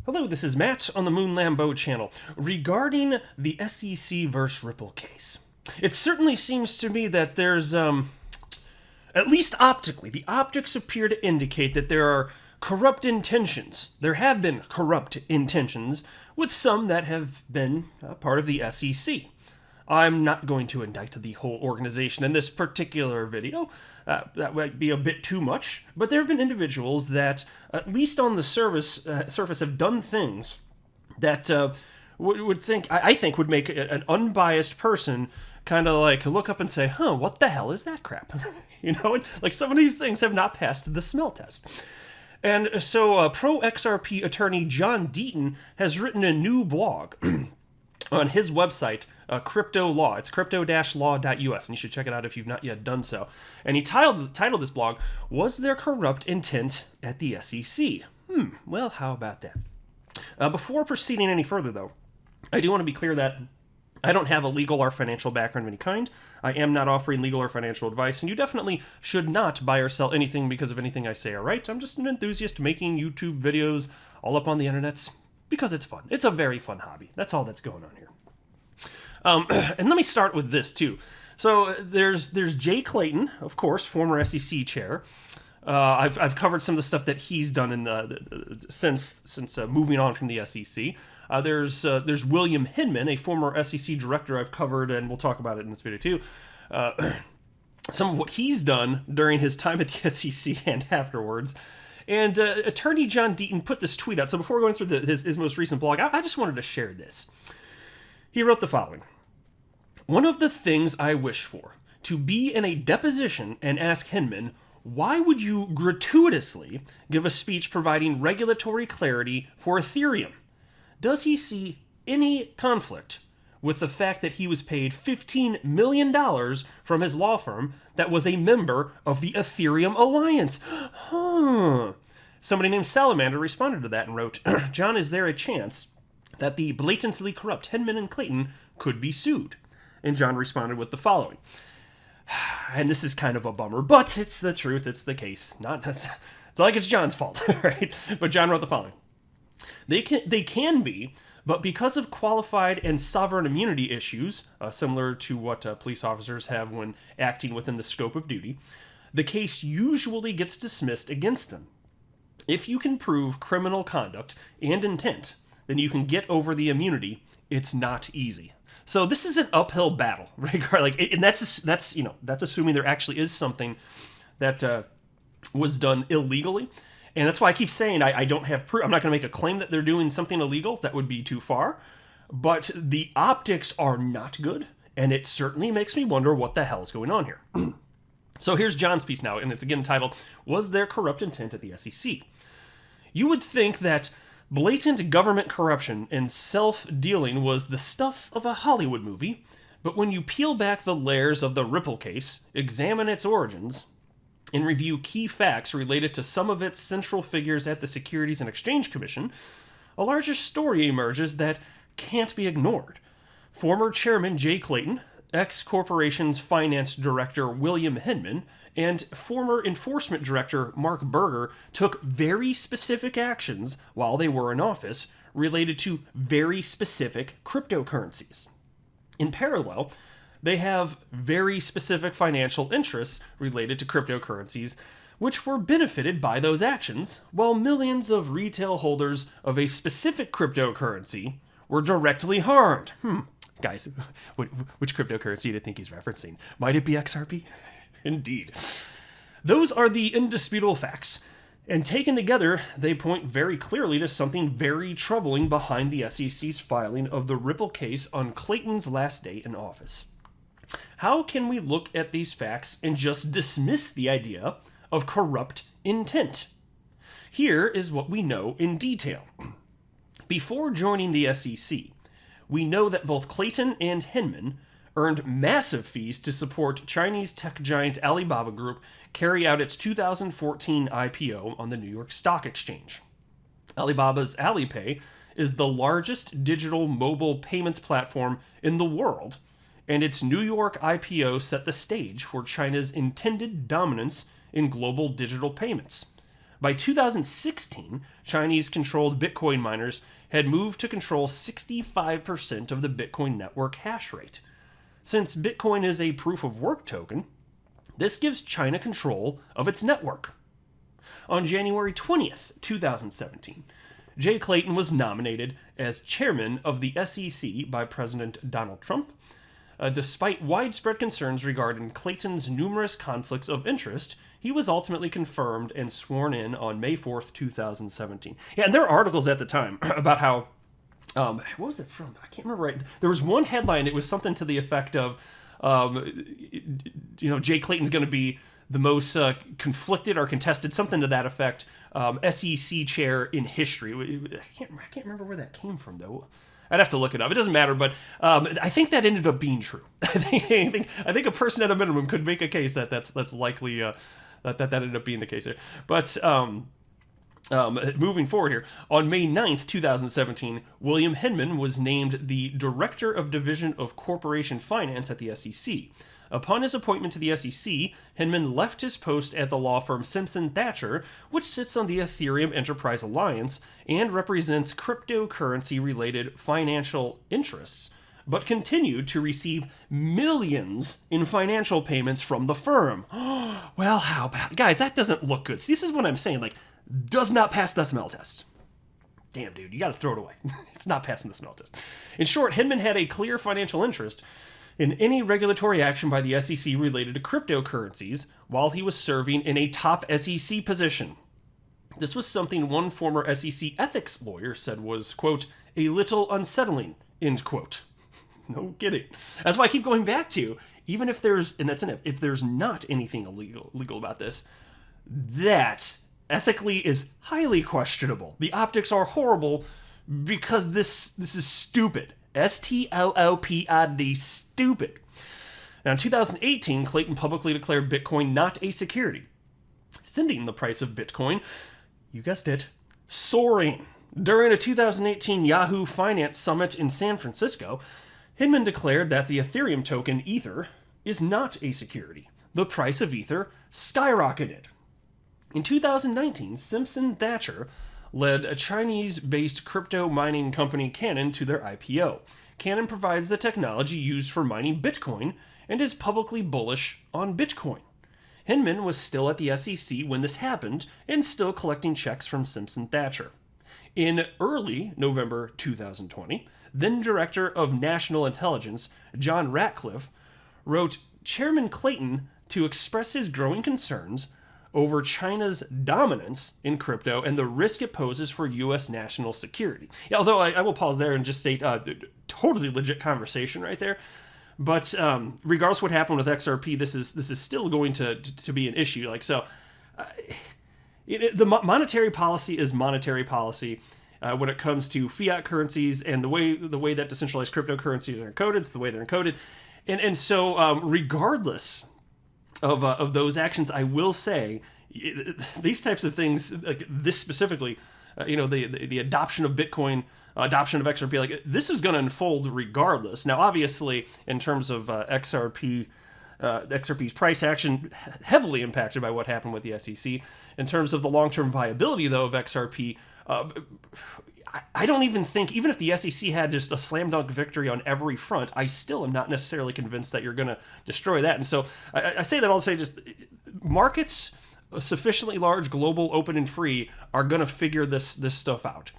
Hello, this is Matt on the Moon Lambeau channel regarding the SEC versus Ripple case. It certainly seems to me that there's, at least optically, the optics appear to indicate that there are corrupt intentions. There have been corrupt intentions with some that have been part of the SEC. I'm not going to indict the whole organization in this particular video. That might be a bit too much, but there have been individuals that, at least on the surface, have done things that I think would make an unbiased person kind of like look up and say, "Huh, what the hell is that crap?" Like some of these things have not passed the smell test. And so, Pro-XRP attorney John Deaton has written a new blog on his website, Crypto Law. It's crypto-law.us, and you should check it out if you've not yet done so. And he titled this blog, "Was There Corrupt Intent at the SEC?" Well, how about that? Before proceeding any further, though, I do want to be clear that I don't have a legal or financial background of any kind. I am not offering legal or financial advice, and you definitely should not buy or sell anything because of anything I say or write. I'm just an enthusiast making YouTube videos all up on the internets because it's fun. It's a very fun hobby. That's all that's going on here. And let me start with this, too. So there's Jay Clayton, of course, former SEC chair. I've covered some of the stuff that he's done in since moving on from the SEC. There's William Hinman, a former SEC director I've covered, and we'll talk about it in this video too. Some of what he's done during his time at the SEC and afterwards. And attorney John Deaton put this tweet out. So before going through his most recent blog, I just wanted to share this. He wrote the following: "One of the things I wish for, to be in a deposition and ask Hinman, why would you gratuitously give a speech providing regulatory clarity for Ethereum? Does he see any conflict with the fact that he was paid $15 million from his law firm that was a member of the Ethereum Alliance?" Somebody named Salamander responded to that and wrote, "John, is there a chance that the blatantly corrupt Hinman and Clayton could be sued?" And John responded with the following. And this is kind of a bummer, but it's the truth, it's the case. It's not like it's John's fault, right? But John wrote the following. They can be, but because of qualified and sovereign immunity issues, similar to what police officers have when acting within the scope of duty, the case usually gets dismissed against them. If you can prove criminal conduct and intent, then you can get over the immunity. It's not easy. So this is an uphill battle, right? And that's assuming there actually is something that was done illegally. And that's why I keep saying I don't have proof. I'm not going to make a claim that they're doing something illegal. That would be too far. But the optics are not good, and it certainly makes me wonder what the hell is going on here. So here's John's piece now, and it's again titled, "Was There Corrupt Intent at the SEC?" You would think that blatant government corruption and self-dealing was the stuff of a Hollywood movie, but when you peel back the layers of the Ripple case, examine its origins, and review key facts related to some of its central figures at the Securities and Exchange Commission, a larger story emerges that can't be ignored. Former Chairman Jay Clayton, ex-corporation's finance director William Hinman, and former enforcement director Mark Berger took very specific actions while they were in office related to very specific cryptocurrencies. In parallel, they have very specific financial interests related to cryptocurrencies, which were benefited by those actions, while millions of retail holders of a specific cryptocurrency were directly harmed. Guys, which cryptocurrency do you think he's referencing? Might it be XRP? Indeed. Those are the indisputable facts, and taken together, they point very clearly to something very troubling behind the SEC's filing of the Ripple case on Clayton's last day in office. How can we look at these facts and just dismiss the idea of corrupt intent? Here is what we know in detail. Before joining the SEC, we know that both Clayton and Hinman earned massive fees to support Chinese tech giant Alibaba Group carry out its 2014 IPO on the New York Stock Exchange. Alibaba's Alipay is the largest digital mobile payments platform in the world, and its New York IPO set the stage for China's intended dominance in global digital payments. By 2016, Chinese-controlled Bitcoin miners had moved to control 65% of the Bitcoin network hash rate. Since Bitcoin is a proof-of-work token, this gives China control of its network. On January 20th, 2017, Jay Clayton was nominated as chairman of the SEC by President Donald Trump. Despite widespread concerns regarding Clayton's numerous conflicts of interest, he was ultimately confirmed and sworn in on May 4th, 2017. Yeah, and there are articles at the time about how, what was it from? I can't remember right. There was one headline, it was something to the effect of, Jay Clayton's going to be the most conflicted or contested, something to that effect, SEC chair in history. I can't remember where that came from, though. I'd have to look it up. It doesn't matter, but I think that ended up being true. I think a person at a minimum could make a case that that's likely that ended up being the case here. But moving forward here, on May 9th, 2017, William Hinman was named the Director of Division of Corporation Finance at the SEC. Upon his appointment to the SEC, Hinman left his post at the law firm Simpson Thacher, which sits on the Ethereum Enterprise Alliance and represents cryptocurrency-related financial interests, but continued to receive millions in financial payments from the firm. Well, how about... Guys, that doesn't look good. See, this is what I'm saying, does not pass the smell test. Damn, dude, you gotta throw it away. It's not passing the smell test. In short, Hinman had a clear financial interest in any regulatory action by the SEC related to cryptocurrencies while he was serving in a top SEC position. This was something one former SEC ethics lawyer said was, quote, a little unsettling, end quote. No kidding. That's why I keep going back to, even if there's, and that's an if there's not anything illegal about this, that ethically is highly questionable. The optics are horrible because this is stupid. STOOPID, stupid. Now, in 2018, Clayton publicly declared Bitcoin not a security, sending the price of Bitcoin, you guessed it, soaring. During a 2018 Yahoo Finance Summit in San Francisco, Hinman declared that the Ethereum token Ether is not a security. The price of Ether skyrocketed. In 2019, Simpson Thacher led a Chinese-based crypto mining company Canaan to their IPO. Canaan provides the technology used for mining Bitcoin and is publicly bullish on Bitcoin. Hinman was still at the SEC when this happened and still collecting checks from Simpson Thacher. In early November 2020, then Director of National Intelligence John Ratcliffe wrote Chairman Clayton to express his growing concerns over China's dominance in crypto and the risk it poses for U.S. national security. Yeah, although I will pause there and just state totally legit conversation right there. But regardless of what happened with XRP, this is still going to be an issue. The monetary policy is monetary policy when it comes to fiat currencies and the way that decentralized cryptocurrencies are encoded. It's the way they're encoded, and so regardless of those actions, I will say these types of things, like this specifically, the adoption of Bitcoin, adoption of XRP, this is going to unfold regardless. Now, obviously, in terms of XRP's price action, heavily impacted by what happened with the SEC. In terms of the long-term viability, though, of XRP, I don't even think, even if the SEC had just a slam dunk victory on every front, I still am not necessarily convinced that you're going to destroy that. And so I say that all to say just markets sufficiently large, global, open, and free are going to figure this stuff out.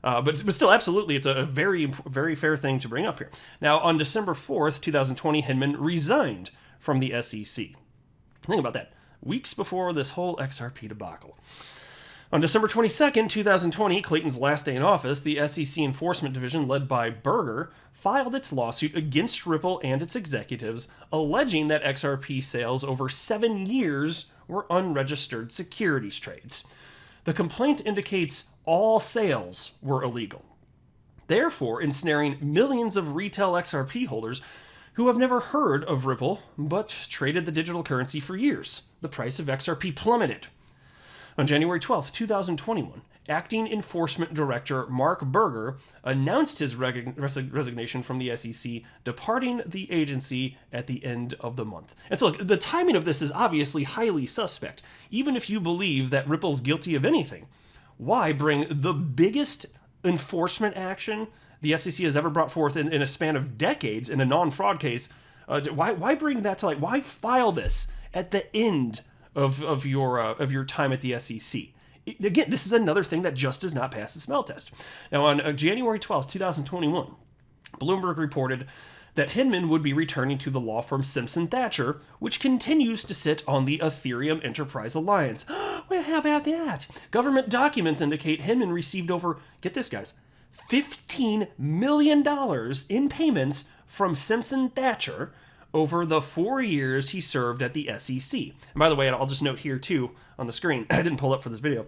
But still, absolutely, it's a very, very fair thing to bring up here. Now, on December 4th, 2020, Hinman resigned from the SEC. Think about that. Weeks before this whole XRP debacle. On December 22nd, 2020, Clayton's last day in office, the SEC Enforcement Division, led by Berger, filed its lawsuit against Ripple and its executives, alleging that XRP sales over 7 years were unregistered securities trades. The complaint indicates all sales were illegal, therefore ensnaring millions of retail XRP holders who have never heard of Ripple but traded the digital currency for years. The price of XRP plummeted. On January 12, 2021, Acting Enforcement Director Mark Berger announced his resignation from the SEC, departing the agency at the end of the month. And so, look, the timing of this is obviously highly suspect. Even if you believe that Ripple's guilty of anything, why bring the biggest enforcement action the SEC has ever brought forth in a span of decades in a non-fraud case? Why bring that to light? Why file this at the end of your time at the SEC? Again, this is another thing that just does not pass the smell test. Now, on January 12th, 2021, Bloomberg reported that Hinman would be returning to the law firm Simpson Thacher, which continues to sit on the Ethereum Enterprise Alliance. Well, how about that? Government documents indicate Hinman received over, get this, guys, $15 million in payments from Simpson Thacher over the 4 years he served at the SEC. And by the way, I'll just note here, too, on the screen, I didn't pull up for this video,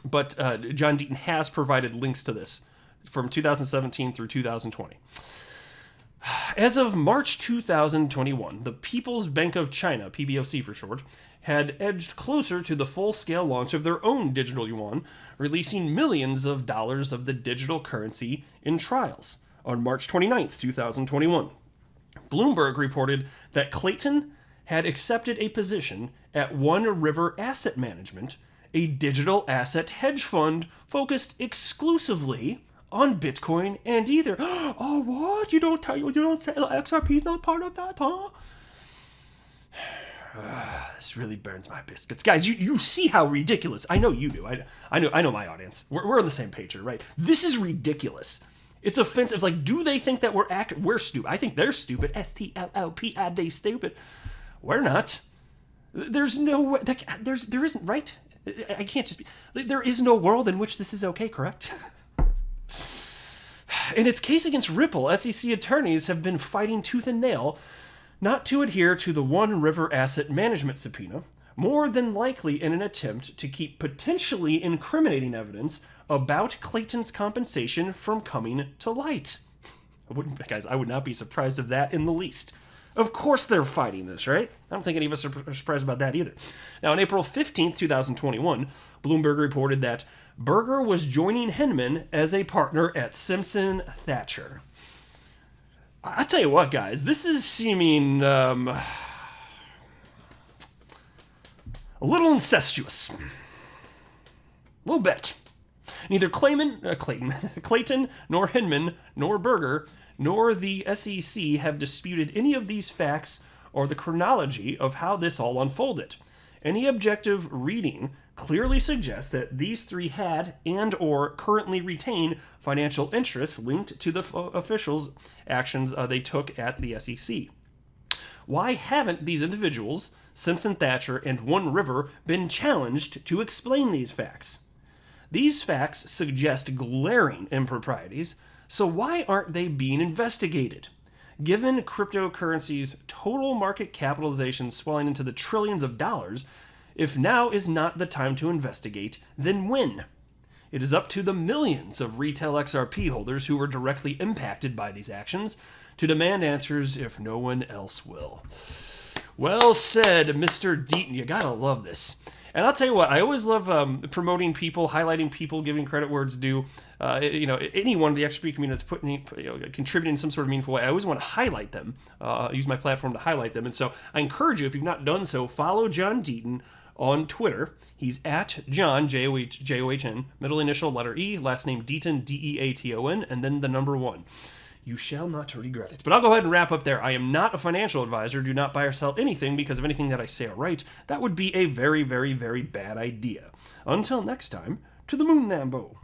but John Deaton has provided links to this from 2017 through 2020. As of March 2021, the People's Bank of China, PBOC for short, had edged closer to the full-scale launch of their own digital yuan, releasing millions of dollars of the digital currency in trials. On March 29th, 2021, Bloomberg reported that Clayton had accepted a position at One River Asset Management, a digital asset hedge fund focused exclusively on Bitcoin and Ether. Oh, what? You don't say XRP is not part of that, huh? This really burns my biscuits. Guys, you see how ridiculous. I know you do. I know my audience. We're on the same page here, right? This is ridiculous. It's offensive. It's like, do they think that we're stupid? I think they're stupid. STLLP, are they stupid? We're not. There's no way. There isn't, right? I can't just be. There is no world in which this is okay, correct? In its case against Ripple, SEC attorneys have been fighting tooth and nail not to adhere to the One River Asset Management subpoena, more than likely in an attempt to keep potentially incriminating evidence about Clayton's compensation from coming to light. I would not be surprised of that in the least. Of course they're fighting this, right? I don't think any of us are surprised about that either. Now, on April 15th, 2021, Bloomberg reported that Berger was joining Hinman as a partner at Simpson Thacher. I tell you what, guys, this is seeming a little incestuous. A little bit. Neither Clayton, nor Hinman, nor Berger, nor the SEC have disputed any of these facts or the chronology of how this all unfolded. Any objective reading clearly suggests that these three had and or currently retain financial interests linked to the officials' actions they took at the SEC. Why haven't these individuals, Simpson Thacher and One River, been challenged to explain these facts? These facts suggest glaring improprieties, so why aren't they being investigated? Given cryptocurrency's total market capitalization swelling into the trillions of dollars, if now is not the time to investigate, then when? It is up to the millions of retail XRP holders who were directly impacted by these actions to demand answers if no one else will. Well said, Mr. Deaton. You gotta love this. And I'll tell you what, I always love promoting people, highlighting people, giving credit where it's due. Anyone in the XRP community that's contributing in some sort of meaningful way, I always want to highlight them, use my platform to highlight them. And so I encourage you, if you've not done so, follow John Deaton on Twitter. He's at John, John, middle initial letter E, last name Deaton, Deaton, and then the number 1. You shall not regret it. But I'll go ahead and wrap up there. I am not a financial advisor. Do not buy or sell anything because of anything that I say or write. That would be a very, very, very bad idea. Until next time, to the moon, Lambo.